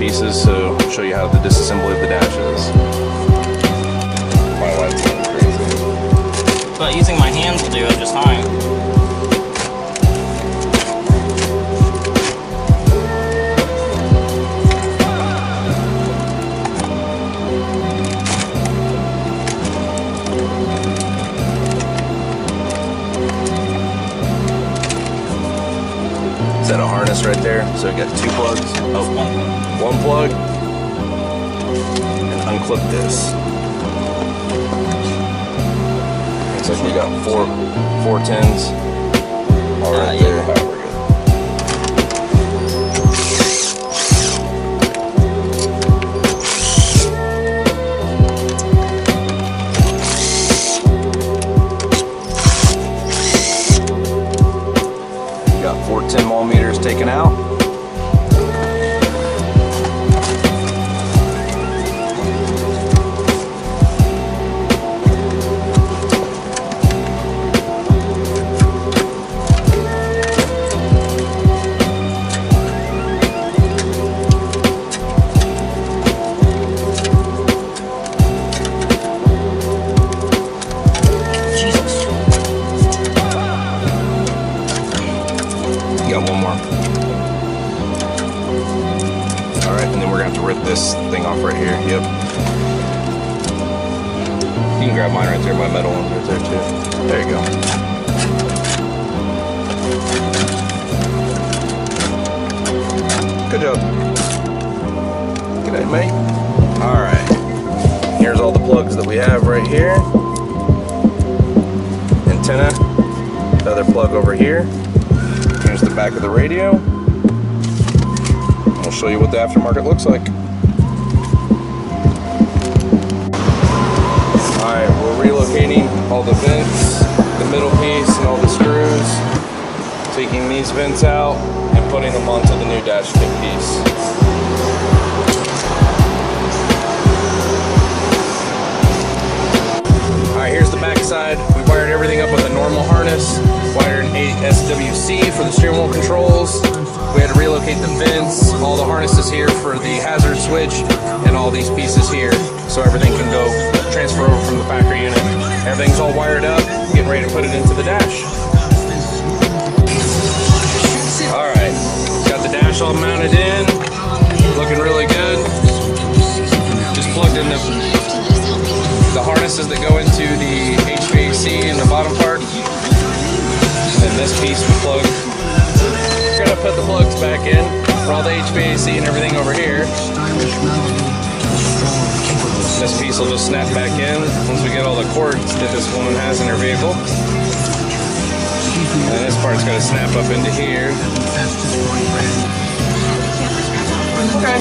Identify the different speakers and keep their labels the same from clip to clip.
Speaker 1: pieces to show you how the disassembly of the dash is. My wife's going crazy.
Speaker 2: But using my hands will do it just fine.
Speaker 1: Set a harness right there. So we got 2 plugs. Oh, one plug. And unclip this. Looks like we got four tins. All right there. We're good. We got 4 10mm taken out. Got one more. Alright, and then we're going to have to rip this thing off right here. Yep. You can grab mine right there, my metal one right there too. There you go. Good job. Good day, mate. Alright. Here's all the plugs that we have right here. Antenna. The other plug over here. Here's the back of the radio. We'll show you what the aftermarket looks like. Alright, we're relocating all the vents, the middle piece, and all the screws. Taking these vents out and putting them onto the new dash kit piece. Alright, here's the back side. We wired everything up with a normal harness. Wired an SWC for the steering wheel controls. We had to relocate the vents, all the harnesses here for the hazard switch, and all these pieces here so everything can go transfer over from the factory unit. Everything's all wired up, getting ready to put it into the dash. Alright, got the dash all mounted in, looking really good. Just plugged in the harnesses that go into the HVAC in the bottom part. And this piece we plug. We're gonna put the plugs back in for all the HVAC and everything over here. This piece will just snap back in once we get all the cords that this woman has in her vehicle. And this part's gonna snap up into here. Okay.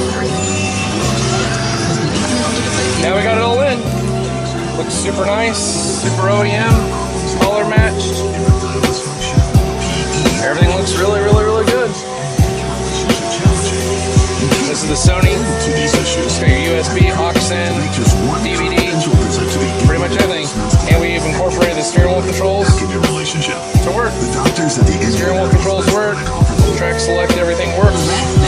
Speaker 1: Now we got it all in. Looks super nice, super OEM, color matched. Everything looks really, really, really good. This is the Sony. It's got your USB, OCTANE, DVD, pretty much everything. And we even incorporated the steering wheel controls to work. Steering wheel controls work, track select, everything works.